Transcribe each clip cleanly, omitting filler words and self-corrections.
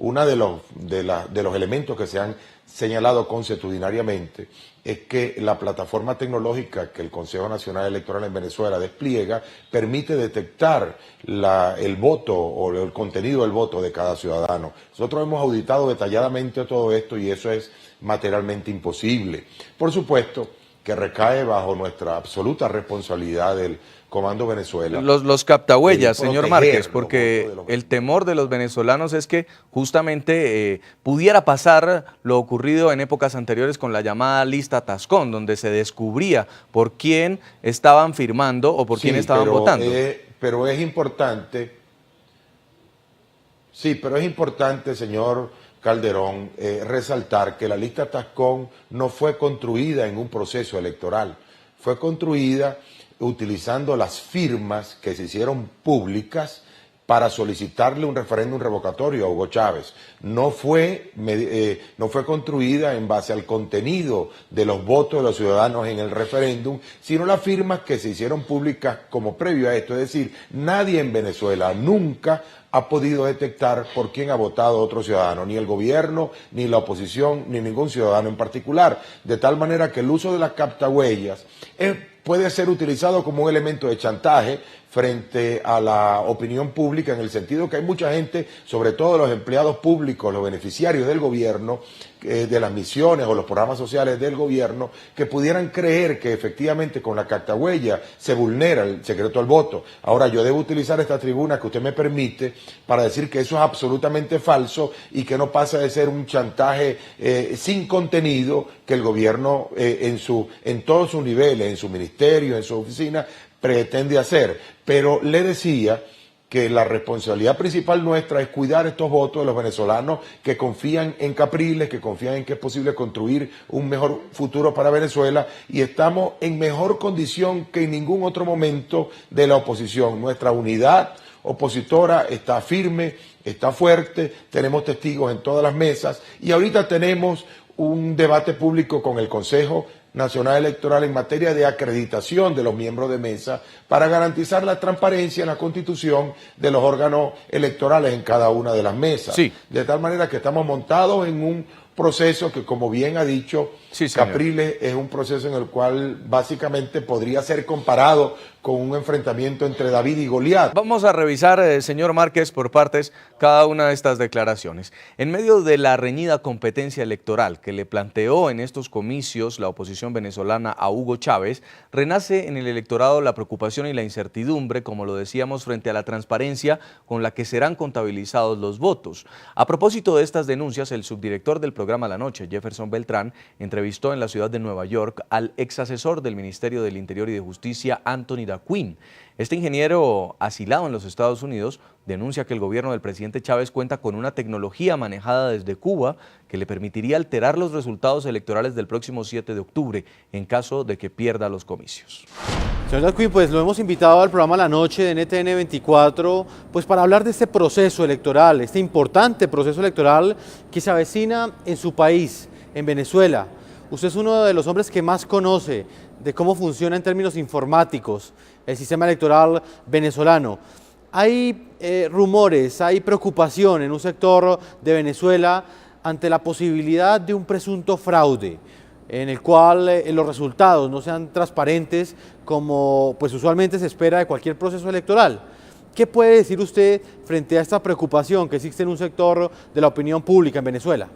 uno de los elementos que se han señalado consuetudinariamente es que la plataforma tecnológica que el Consejo Nacional Electoral en Venezuela despliega permite detectar el voto o el contenido del voto de cada ciudadano. Nosotros hemos auditado detalladamente todo esto y eso es materialmente imposible. Por supuesto que recae bajo nuestra absoluta responsabilidad del Comando Venezuela. Los captahuellas, señor Márquez, porque el temor de los venezolanos es que justamente pudiera pasar lo ocurrido en épocas anteriores con la llamada lista Tascón, donde se descubría por quién estaban firmando o por quién estaban votando. Pero es importante, señor Calderón, resaltar que la lista Tascón no fue construida en un proceso electoral, fue construida utilizando las firmas que se hicieron públicas para solicitarle un referéndum revocatorio a Hugo Chávez. No fue construida en base al contenido de los votos de los ciudadanos en el referéndum, sino las firmas que se hicieron públicas como previo a esto. Es decir, nadie en Venezuela nunca ha podido detectar por quién ha votado otro ciudadano, ni el gobierno, ni la oposición, ni ningún ciudadano en particular. De tal manera que el uso de las captahuellas puede ser utilizado como un elemento de chantaje frente a la opinión pública, en el sentido que hay mucha gente, sobre todo los empleados públicos, los beneficiarios del gobierno, de las misiones o los programas sociales del gobierno, que pudieran creer que efectivamente con la captahuella se vulnera el secreto al voto. Ahora, yo debo utilizar esta tribuna que usted me permite para decir que eso es absolutamente falso y que no pasa de ser un chantaje sin contenido que el gobierno en todos sus niveles, en su ministerio, en su oficina, pretende hacer. Pero le decía que la responsabilidad principal nuestra es cuidar estos votos de los venezolanos que confían en Capriles, que confían en que es posible construir un mejor futuro para Venezuela, y estamos en mejor condición que en ningún otro momento de la oposición. Nuestra unidad opositora está firme, está fuerte, tenemos testigos en todas las mesas y ahorita tenemos un debate público con el Consejo Nacional Electoral en materia de acreditación de los miembros de mesa para garantizar la transparencia en la constitución de los órganos electorales en cada una de las mesas. Sí. De tal manera que estamos montados en un proceso que, como bien ha dicho Capriles, es un proceso en el cual básicamente podría ser comparado con un enfrentamiento entre David y Goliat. Vamos a revisar, señor Márquez, por partes cada una de estas declaraciones. En medio de la reñida competencia electoral que le planteó en estos comicios la oposición venezolana a Hugo Chávez, renace en el electorado la preocupación y la incertidumbre, como lo decíamos, frente a la transparencia con la que serán contabilizados los votos. A propósito de estas denuncias, el subdirector del programa La Noche, Jefferson Beltrán, entrevistó en la ciudad de Nueva York al exasesor del Ministerio del Interior y de Justicia, Anthony Daquin. Este ingeniero, asilado en los Estados Unidos, denuncia que el gobierno del presidente Chávez cuenta con una tecnología manejada desde Cuba que le permitiría alterar los resultados electorales del próximo 7 de octubre en caso de que pierda los comicios. Señor Daquin, pues lo hemos invitado al programa La Noche de NTN 24, pues para hablar de este proceso electoral, este importante proceso electoral que se avecina en su país, en Venezuela. Usted es uno de los hombres que más conoce de cómo funciona en términos informáticos el sistema electoral venezolano. Hay rumores, hay preocupación en un sector de Venezuela ante la posibilidad de un presunto fraude, en el cual los resultados no sean transparentes como pues usualmente se espera de cualquier proceso electoral. ¿Qué puede decir usted frente a esta preocupación que existe en un sector de la opinión pública en Venezuela?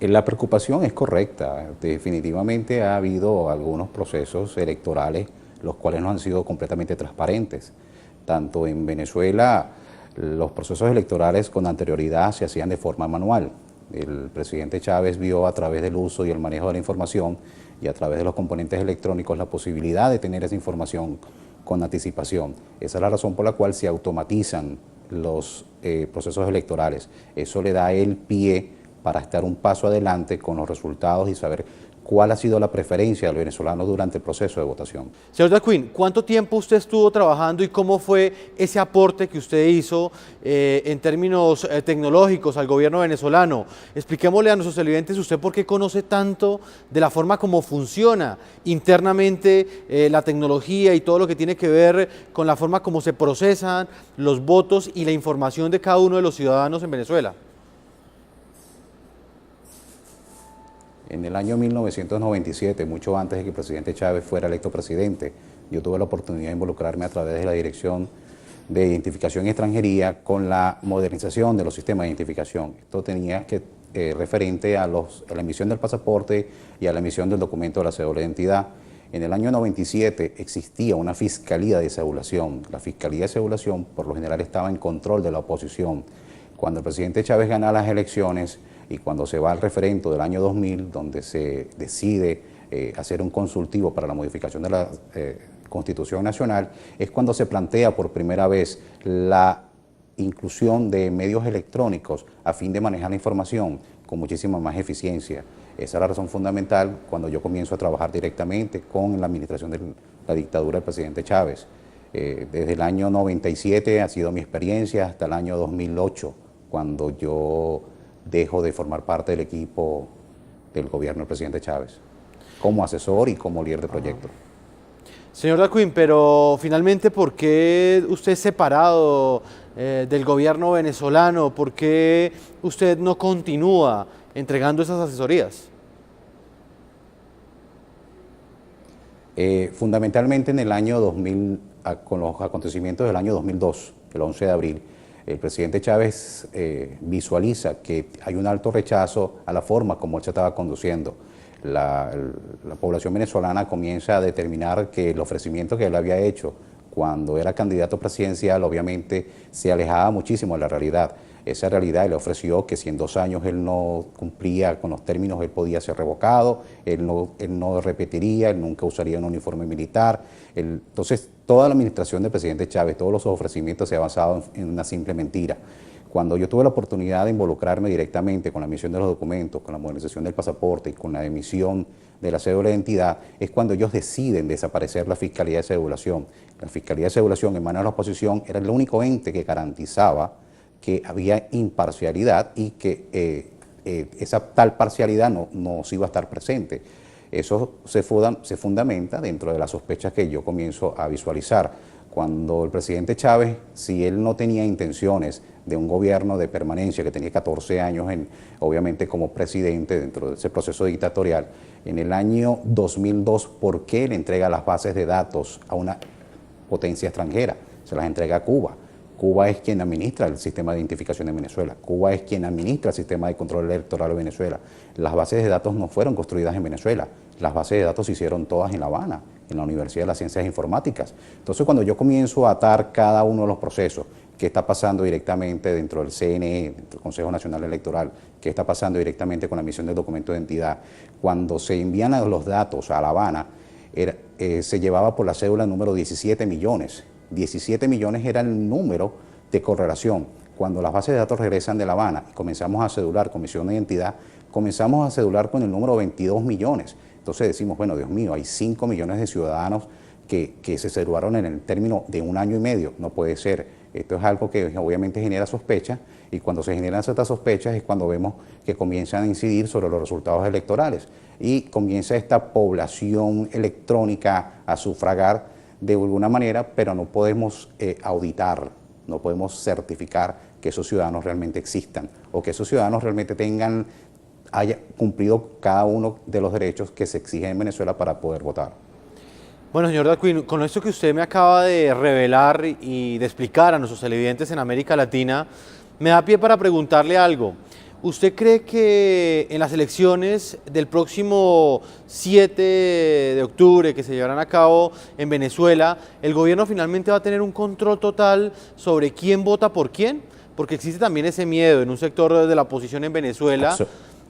La preocupación es correcta. Definitivamente ha habido algunos procesos electorales los cuales no han sido completamente transparentes. Tanto en Venezuela, los procesos electorales con anterioridad se hacían de forma manual. El presidente Chávez vio a través del uso y el manejo de la información y a través de los componentes electrónicos la posibilidad de tener esa información con anticipación. Esa es la razón por la cual se automatizan los procesos electorales. Eso le da el pie para estar un paso adelante con los resultados y saber cuál ha sido la preferencia del venezolano durante el proceso de votación. Señor Daquin, ¿cuánto tiempo usted estuvo trabajando y cómo fue ese aporte que usted hizo en términos tecnológicos al gobierno venezolano? Expliquémosle a nuestros televidentes usted por qué conoce tanto de la forma como funciona internamente la tecnología y todo lo que tiene que ver con la forma como se procesan los votos y la información de cada uno de los ciudadanos en Venezuela. En el año 1997, mucho antes de que el presidente Chávez fuera electo presidente, yo tuve la oportunidad de involucrarme a través de la Dirección de Identificación y Extranjería con la modernización de los sistemas de identificación. Esto tenía que referente a la emisión del pasaporte y a la emisión del documento de la cédula de identidad. En el año 97 existía una fiscalía de cedulación. La fiscalía de cedulación por lo general estaba en control de la oposición. Cuando el presidente Chávez gana las elecciones y cuando se va al referendo del año 2000, donde se decide hacer un consultivo para la modificación de la Constitución Nacional, es cuando se plantea por primera vez la inclusión de medios electrónicos a fin de manejar la información con muchísima más eficiencia. Esa es la razón fundamental cuando yo comienzo a trabajar directamente con la administración de la dictadura del presidente Chávez. Desde el año 97 ha sido mi experiencia hasta el año 2008, cuando yo dejo de formar parte del equipo del gobierno del presidente Chávez, como asesor y como líder de proyecto. Señor Daquin, pero finalmente, ¿por qué usted es separado del gobierno venezolano? ¿Por qué usted no continúa entregando esas asesorías? Fundamentalmente en el año 2000, con los acontecimientos del año 2002, el 11 de abril, el presidente Chávez visualiza que hay un alto rechazo a la forma como él se estaba conduciendo. La población venezolana comienza a determinar que el ofrecimiento que él había hecho cuando era candidato presidencial obviamente se alejaba muchísimo de la realidad. Esa realidad le ofreció que si en 2 años él no cumplía con los términos, él podía ser revocado, él no repetiría, él nunca usaría un uniforme militar. Entonces, toda la administración del presidente Chávez, todos los ofrecimientos se han basado en una simple mentira. Cuando yo tuve la oportunidad de involucrarme directamente con la emisión de los documentos, con la modernización del pasaporte y con la emisión de la cédula de identidad, es cuando ellos deciden desaparecer la Fiscalía de Cedulación. La Fiscalía de Cedulación en manos de la oposición era el único ente que garantizaba que había imparcialidad y que esa tal parcialidad no iba a estar presente. Eso se fundamenta dentro de las sospechas que yo comienzo a visualizar. Cuando el presidente Chávez, si él no tenía intenciones de un gobierno de permanencia, que tenía 14 años obviamente como presidente dentro de ese proceso dictatorial, en el año 2002, ¿por qué le entrega las bases de datos a una potencia extranjera? Se las entrega a Cuba. Cuba es quien administra el sistema de identificación de Venezuela. Cuba es quien administra el sistema de control electoral de Venezuela. Las bases de datos no fueron construidas en Venezuela. Las bases de datos se hicieron todas en La Habana, en la Universidad de las Ciencias Informáticas. Entonces, cuando yo comienzo a atar cada uno de los procesos, qué está pasando directamente dentro del CNE, dentro del Consejo Nacional Electoral, qué está pasando directamente con la emisión del documento de identidad, cuando se envían los datos a La Habana, se llevaba por la cédula número 17 millones. 17 millones era el número de correlación. Cuando las bases de datos regresan de La Habana y comenzamos a cedular comisión de identidad, comenzamos a cedular con el número 22 millones. Entonces decimos, bueno, Dios mío, hay 5 millones de ciudadanos que se cedularon en el término de 1 año y medio. No puede ser. Esto es algo que obviamente genera sospecha, y cuando se generan ciertas sospechas es cuando vemos que comienzan a incidir sobre los resultados electorales y comienza esta población electrónica a sufragar de alguna manera, pero no podemos auditar, no podemos certificar que esos ciudadanos realmente existan o que esos ciudadanos realmente haya cumplido cada uno de los derechos que se exigen en Venezuela para poder votar. Bueno, señor Daquin, con esto que usted me acaba de revelar y de explicar a nuestros televidentes en América Latina, me da pie para preguntarle algo. ¿Usted cree que en las elecciones del próximo 7 de octubre que se llevarán a cabo en Venezuela, el gobierno finalmente va a tener un control total sobre quién vota por quién? Porque existe también ese miedo en un sector de la oposición en Venezuela,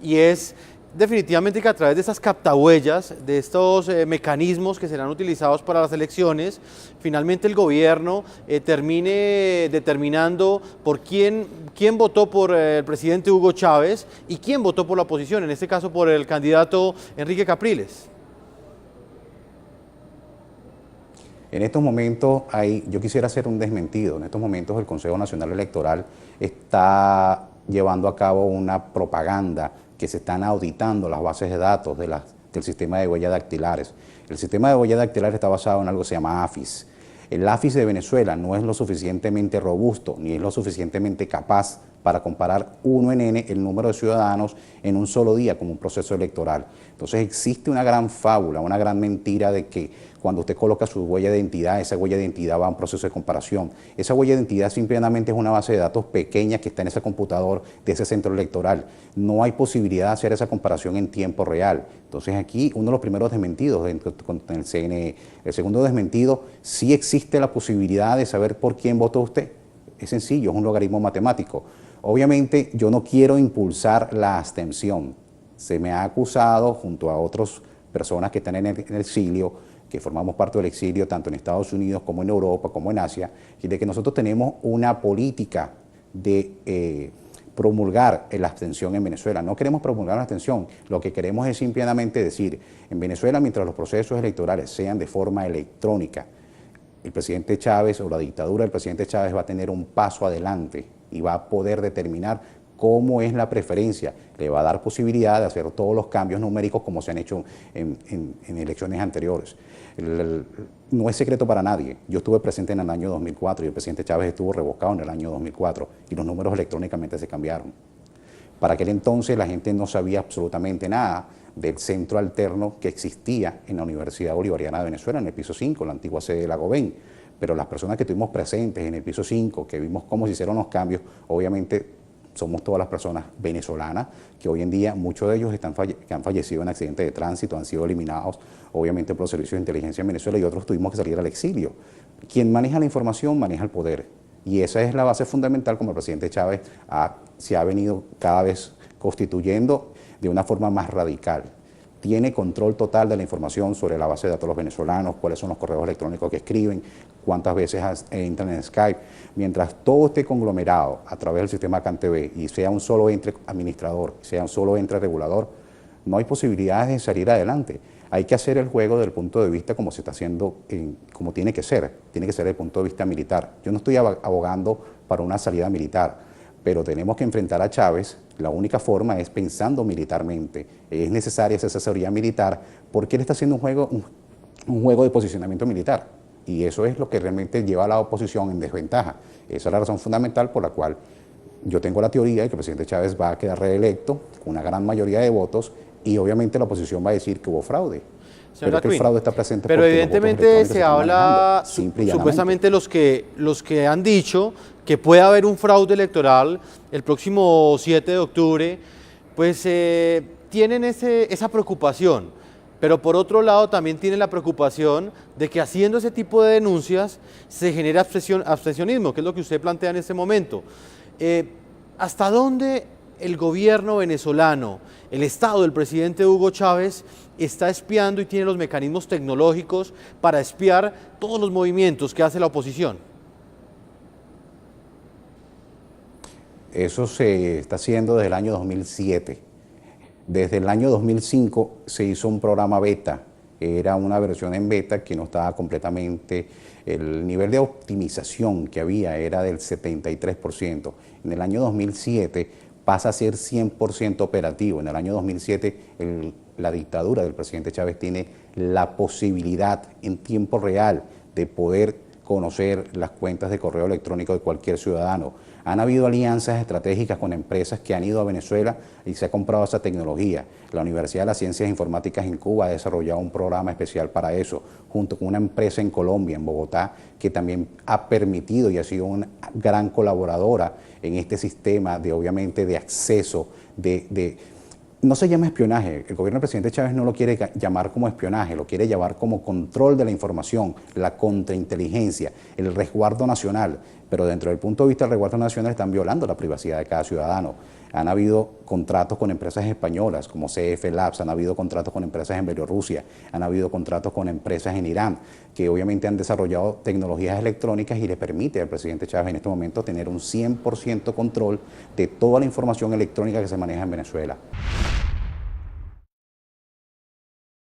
y es definitivamente que a través de estas captahuellas, de estos mecanismos que serán utilizados para las elecciones, finalmente el gobierno termine determinando por quién votó por el presidente Hugo Chávez y quién votó por la oposición, en este caso por el candidato Enrique Capriles. En estos momentos yo quisiera hacer un desmentido. En estos momentos el Consejo Nacional Electoral está llevando a cabo una propaganda que se están auditando las bases de datos del sistema de huellas dactilares. El sistema de huellas dactilares está basado en algo que se llama AFIS. El AFIS de Venezuela no es lo suficientemente robusto ni es lo suficientemente capaz para comparar uno en N el número de ciudadanos en un solo día como un proceso electoral. Entonces existe una gran fábula, una gran mentira de que cuando usted coloca su huella de identidad, esa huella de identidad va a un proceso de comparación. Esa huella de identidad simplemente es una base de datos pequeña que está en ese computador de ese centro electoral. No hay posibilidad de hacer esa comparación en tiempo real. Entonces aquí uno de los primeros desmentidos con el CNE. El segundo desmentido, sí existe la posibilidad de saber por quién votó usted. Es sencillo, es un logaritmo matemático. Obviamente yo no quiero impulsar la abstención. Se me ha acusado junto a otras personas que están en el exilio, que formamos parte del exilio tanto en Estados Unidos como en Europa, como en Asia, y de que nosotros tenemos una política de promulgar la abstención en Venezuela. No queremos promulgar la abstención, lo que queremos es simplemente decir, en Venezuela mientras los procesos electorales sean de forma electrónica, el presidente Chávez o la dictadura del presidente Chávez va a tener un paso adelante y va a poder determinar cómo es la preferencia, le va a dar posibilidad de hacer todos los cambios numéricos como se han hecho en elecciones anteriores. No es secreto para nadie, yo estuve presente en el año 2004 y el presidente Chávez estuvo revocado en el año 2004 y los números electrónicamente se cambiaron. Para aquel entonces la gente no sabía absolutamente nada del centro alterno que existía en la Universidad Bolivariana de Venezuela, en el piso 5, la antigua sede de la Gobén. Pero las personas que estuvimos presentes en el piso 5, que vimos cómo se hicieron los cambios, obviamente somos todas las personas venezolanas, que hoy en día muchos de ellos que han fallecido en accidentes de tránsito, han sido eliminados obviamente por los servicios de inteligencia en Venezuela y otros tuvimos que salir al exilio. Quien maneja la información maneja el poder y esa es la base fundamental como el presidente Chávez se ha venido cada vez constituyendo de una forma más radical. Tiene control total de la información sobre la base de datos de los venezolanos, cuáles son los correos electrónicos que escriben, cuántas veces entran en Skype. Mientras todo esté conglomerado a través del sistema CanTV y sea un solo ente administrador, sea un solo ente regulador, no hay posibilidades de salir adelante. Hay que hacer el juego desde el punto de vista como se está haciendo, como tiene que ser desde el punto de vista militar. Yo no estoy abogando para una salida militar, pero tenemos que enfrentar a Chávez. La única forma es pensando militarmente. Es necesaria esa asesoría militar porque él está haciendo un juego de posicionamiento militar. Y eso es lo que realmente lleva a la oposición en desventaja. Esa es la razón fundamental por la cual yo tengo la teoría de que el presidente Chávez va a quedar reelecto con una gran mayoría de votos y obviamente la oposición va a decir que hubo fraude. Pero que el fraude está presente. Pero evidentemente se habla, supuestamente los que han dicho que puede haber un fraude electoral el próximo 7 de octubre, pues tienen esa preocupación. Pero por otro lado también tienen la preocupación de que haciendo ese tipo de denuncias se genera abstencionismo, que es lo que usted plantea en este momento. ¿Hasta dónde el gobierno venezolano, el Estado del presidente Hugo Chávez, está espiando y tiene los mecanismos tecnológicos para espiar todos los movimientos que hace la oposición? Eso se está haciendo desde el año 2007. Desde el año 2005 se hizo un programa beta. Era una versión en beta que no estaba completamente, el nivel de optimización que había era del 73%. En el año 2007 pasa a ser 100% operativo. En el año 2007 la dictadura del presidente Chávez tiene la posibilidad en tiempo real de poder conocer las cuentas de correo electrónico de cualquier ciudadano. Han habido alianzas estratégicas con empresas que han ido a Venezuela y se ha comprado esa tecnología. La Universidad de las Ciencias Informáticas en Cuba ha desarrollado un programa especial para eso, junto con una empresa en Colombia, en Bogotá, que también ha permitido y ha sido una gran colaboradora en este sistema de, obviamente, de acceso, no se llama espionaje, el gobierno del presidente Chávez no lo quiere llamar como espionaje, lo quiere llamar como control de la información, la contrainteligencia, el resguardo nacional. pero dentro del punto de vista del resguardo nacional están violando la privacidad de cada ciudadano. Han habido contratos con empresas españolas como CF Labs, han habido contratos con empresas en Bielorrusia, han habido contratos con empresas en Irán, que obviamente han desarrollado tecnologías electrónicas y le permite al presidente Chávez en este momento tener un 100% control de toda la información electrónica que se maneja en Venezuela.